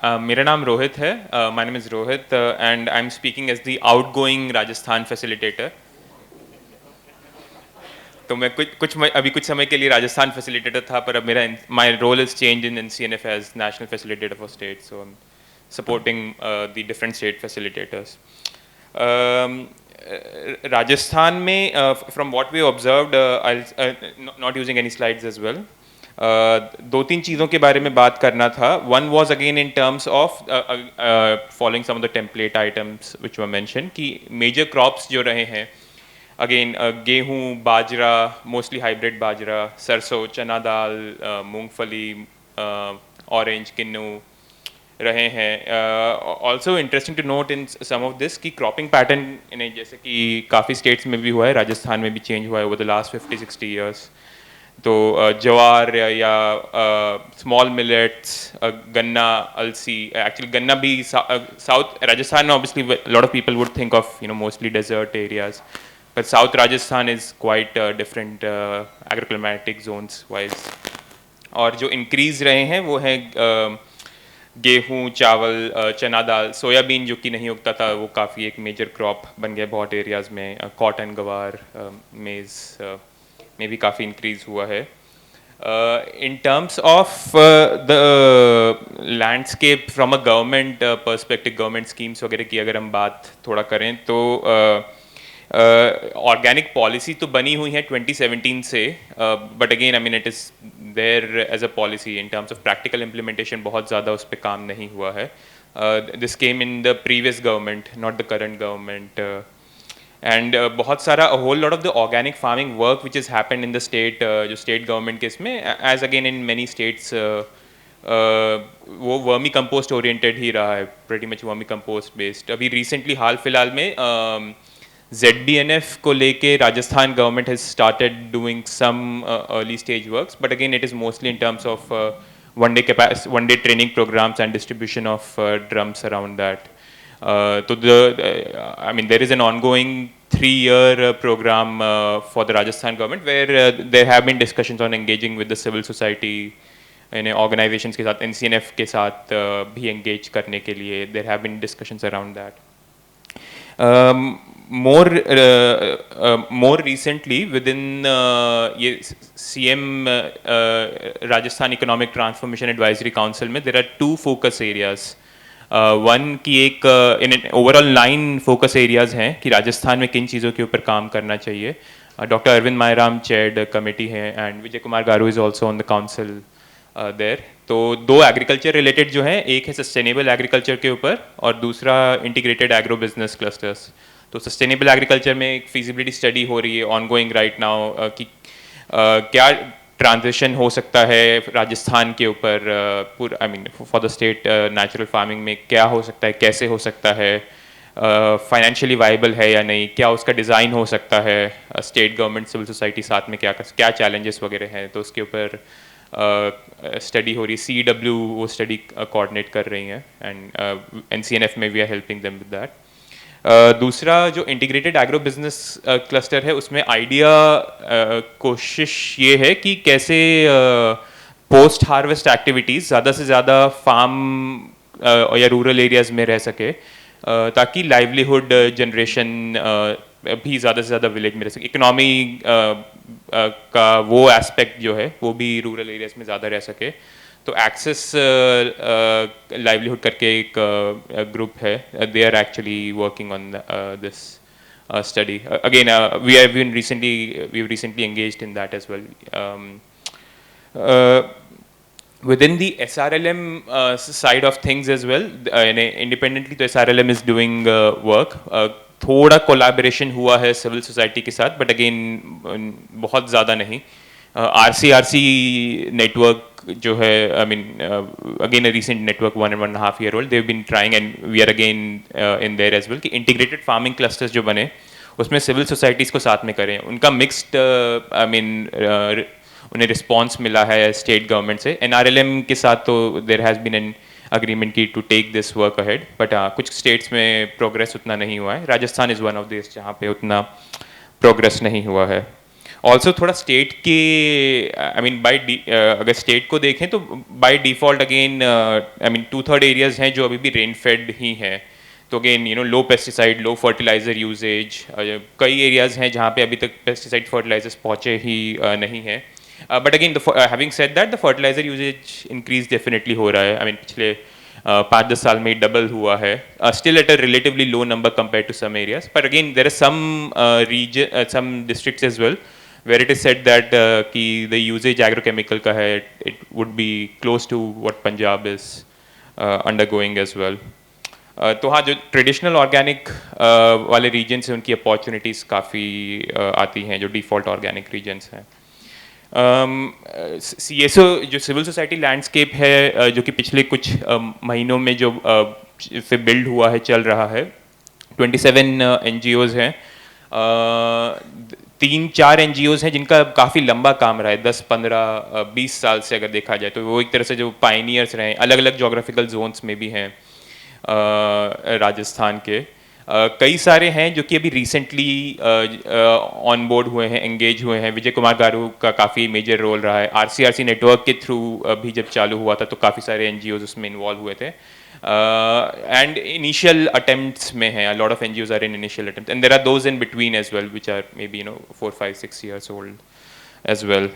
मेरा नाम रोहित है. My name is Rohit and I am speaking as the outgoing Rajasthan facilitator. तो मैं अभी कुछ समय के लिए राजस्थान फैसिलिटेटर था, पर अब मेरा my role is change in NCNF as national facilitator for state. So I am supporting the different state facilitators. Rajasthan में from what we observed, I'll not using any slides as well. दो तीन चीज़ों के बारे में बात करना था. One was again in terms of following some of the template items which were mentioned कि major crops जो रहे हैं, अगेन गेहूँ, बाजरा, मोस्टली हाइब्रिड बाजरा, सरसों, चना दाल, मूंगफली, ऑरेंज, किन्नू रहे हैं. Also interesting to note in some of this कि क्रॉपिंग पैटर्न जैसे कि काफ़ी स्टेट्स में भी हुआ है, राजस्थान में भी चेंज हुआ है ओवर द लास्ट 50-60 ईयर्स. तो ज्वार या स्मॉल मिलेट्स, गन्ना, अलसी. एक्चुअली गन्ना भी साउथ राजस्थान में obviously lot of people would think of mostly desert areas, but South Rajasthan is quite different agroclimatic zones wise. और जो इंक्रीज रहे हैं वो है गेहूँ, चावल, चना दाल, सोयाबीन जो कि नहीं उगता था वो काफ़ी एक मेजर क्रॉप बन गया बहुत एरियाज़ में. कॉटन, गवार, मेज़ में भी काफ़ी इंक्रीज हुआ है. In terms of the landscape from a government perspective, government schemes वगैरह की अगर हम बात थोड़ा करें तो ऑर्गेनिक पॉलिसी तो बनी हुई है 2017 से, but again I mean it is there as a policy. In terms of practical implementation बहुत ज़्यादा उस पर काम नहीं हुआ है. This came in the previous government, not the current government. And बहुत सारा whole lot of the organic farming work which is happened in the state, जो स्टेट गवर्नमेंट के इसमें as again in many states वो vermicompost oriented ही रहा है, pretty much vermicompost based. अभी रिसेंटली हाल फिलहाल में ZBNF को लेके Rajasthan government has started doing some early stage works, but again it is mostly in terms of one day training programs and distribution of drums around that. So I mean there is an ongoing 3-year program for the Rajasthan government where there have been discussions on engaging with the civil society, organizations के साथ, NCNF के साथ भी engage करने के लिए there have been discussions around that. More recently within ये CM Rajasthan Economic Transformation Advisory Council में there are 2 focus areas. One की एक in overall 9 focus areas हैं कि राजस्थान में किन चीज़ों के ऊपर काम करना चाहिए. Doctor Arvind Mayaram chaired committee है and Vijay Kumar garu is also on the council there. तो 2 एग्रीकल्चर रिलेटेड जो हैं, एक है सस्टेनेबल एग्रीकल्चर के ऊपर और दूसरा इंटीग्रेटेड एग्रो बिजनेस क्लस्टर्स. तो सस्टेनेबल एग्रीकल्चर में एक फिजिबिलिटी स्टडी हो रही है ऑनगोइंग राइट नाउ कि क्या ट्रांजिशन हो सकता है राजस्थान के ऊपर, पूरा I mean for the state natural farming में क्या हो सकता है, कैसे हो सकता है, फाइनेंशियली वाइबल है या नहीं, क्या उसका डिज़ाइन हो सकता है, स्टेट गवर्नमेंट सिविल सोसाइटी साथ में क्या चैलेंजेस वगैरह हैं. तो उसके ऊपर स्टडी हो रही है. CW वो स्टडी कोऑर्डिनेट कर रही हैं एंड NCNF में we are helping them with that. दूसरा जो इंटीग्रेटेड एग्रो बिजनेस क्लस्टर है उसमें आइडिया कोशिश ये है कि कैसे पोस्ट हार्वेस्ट एक्टिविटीज़ ज़्यादा से ज़्यादा फार्म या रूरल एरियाज़ में रह सके, ताकि लाइवलीहुड जनरेशन भी ज़्यादा से ज़्यादा विलेज में रह सके. इकोनॉमी का वो एस्पेक्ट जो है वो भी रूरल एरियाज़ में ज़्यादा रह सके. तो एक्सेस लाइवलीहुड करके एक ग्रुप है, they are actually working on this study. Again, we have recently engaged in that as well. Within the SRLM side of things as well, independently तो SRLM is doing work. थोड़ा collaboration हुआ है civil society के साथ, but again बहुत ज़्यादा नहीं. RCRC network जो है, I mean again recent network 1.5 year old, they've been trying and we are again in there as well कि इंटीग्रेटेड फार्मिंग क्लस्टर्स जो बने उसमें सिविल सोसाइटीज़ को साथ में करें. उनका मिक्स्ड आई मीन उन्हें रिस्पॉन्स मिला है स्टेट गवर्नमेंट से. NRLM के साथ तो there has been an agreement की to take this work ahead, but कुछ स्टेट्स में प्रोग्रेस उतना नहीं हुआ है. Rajasthan is one of this जहाँ पे उतना प्रोग्रेस नहीं हुआ है. ऑल्सो थोड़ा स्टेट के आई मीन अगर स्टेट को देखें तो by default again I mean 2/3 areas हैं जो अभी भी रेन फेड ही हैं, तो अगेन लो पेस्टिसाइड, लो फर्टिलाइजर यूजेज, कई एरियाज हैं जहाँ पे अभी तक पेस्टिसाइड फर्टिलाइजर्स पहुँचे ही नहीं हैं, but again having said that the fertiliser usage increase definitely हो रहा है, आई मीन पिछले 5-10 साल में डबल हुआ है, still at a relatively low number compare to some areas, but again there are some districts as well where it is said that कि the usage agrochemical का है, it would be close to what Punjab is undergoing as well. तो हाँ, जो traditional organic वाले regions हैं उनकी opportunities काफ़ी आती हैं, जो डिफ़ॉल्ट ऑर्गेनिक रीजन्स हैं। CSO जो सिविल सोसाइटी लैंडस्केप है, जो कि पिछले कुछ महीनों में जो से बिल्ड हुआ है, चल रहा है, 27 NGOs हैं, 3-4 NGOs हैं जिनका काफ़ी लंबा काम रहा है, 10-15-20 साल से अगर देखा जाए तो वो एक तरह से जो पाइनियर्स रहे हैं, अलग अलग जोग्राफिकल जोन्स में भी हैं राजस्थान के। कई सारे हैं जो कि अभी रिसेंटली ऑन बोर्ड हुए हैं, एंगेज हुए हैं। विजय कुमार गारू का काफ़ी मेजर रोल रहा है। RCRC नेटवर्क के थ्रू भी जब चालू हुआ था तो काफ़ी सारे NGOs उसमें इन्वॉल्व हुए थे, एंड इनिशियल अटेम्प्ट्स में हैं, lot of NGOs are in initial attempt, and there are those in between as well which are may be 4-5-6 years old as well.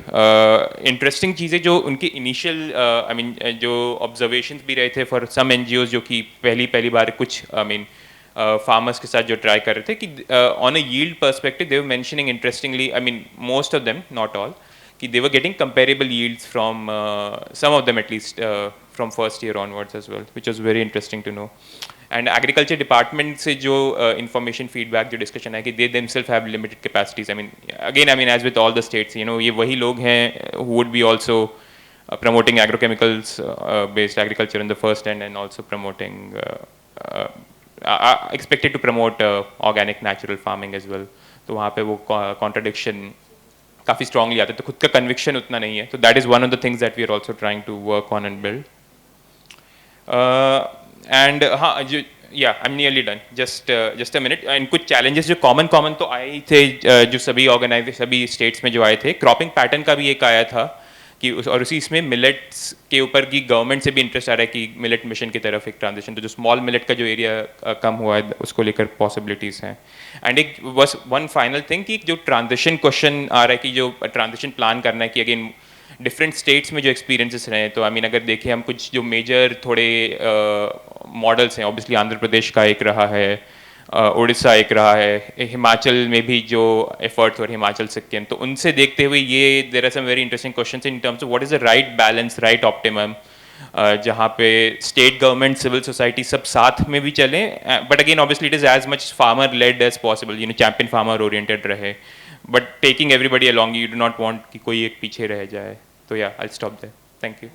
Interesting चीज़ें जो उनकी इनिशियल आई मीन जो observations भी रहे थे for some NGOs जो कि पहली बार कुछ आई मीन फार्मर्स के साथ जो ट्राई कर रहे थे कि on a yield perspective they were mentioning interestingly, I mean most of them, not all, कि they were getting comparable yields from some of them at least from first year onwards as well, which was very interesting to know. And agriculture department से जो information feedback जो discussion है कि they themselves have limited capacities. I mean again, I mean as with all the states, ये वही लोग हैं who would be also promoting agrochemicals based agriculture in the first end, and also promoting expected to promote organic natural farming as well. तो वहाँ पे वो contradiction काफ़ी strongly आते हैं, तो खुद का कन्विक्शन उतना नहीं है, तो that is one of the things that we are also trying to work on and build. And हाँ, जो या I am nearly done, just a minute. And कुछ चैलेंजेस जो कॉमन तो आए ही थे, जो सभी स्टेट्स में जो आए थे, क्रॉपिंग पैटर्न का भी एक आया था कि और उसी इसमें मिलेट्स के ऊपर की गवर्नमेंट से भी इंटरेस्ट आ रहा है कि मिलेट मिशन की तरफ एक ट्रांजिशन, तो जो स्मॉल मिलेट का जो एरिया कम हुआ है उसको लेकर पॉसिबिलिटीज़ हैं। एंड एक बस वन फाइनल थिंग कि जो ट्रांजिशन क्वेश्चन आ रहा है कि जो ट्रांजिशन प्लान करना है कि अगेन डिफरेंट स्टेट्स में जो एक्सपीरियंसेस रहे हैं, तो आई मीन अगर देखें हम कुछ जो मेजर थोड़े मॉडल्स हैं, ऑब्वियसली आंध्र प्रदेश का एक रहा है, उड़ीसा एक रहा है, हिमाचल में भी जो एफर्ट्स और हिमाचल सिक्किम, तो उनसे देखते हुए ये there are some very interesting questions in terms of what is the right balance, right optimum, जहाँ पे स्टेट गवर्नमेंट, सिविल सोसाइटी सब साथ में भी चलें, but again obviously it is as much farmer led as possible, champion farmer oriented रहे, but taking everybody along, you do not want कि कोई एक पीछे रह जाए। तो या I stop there, thank you.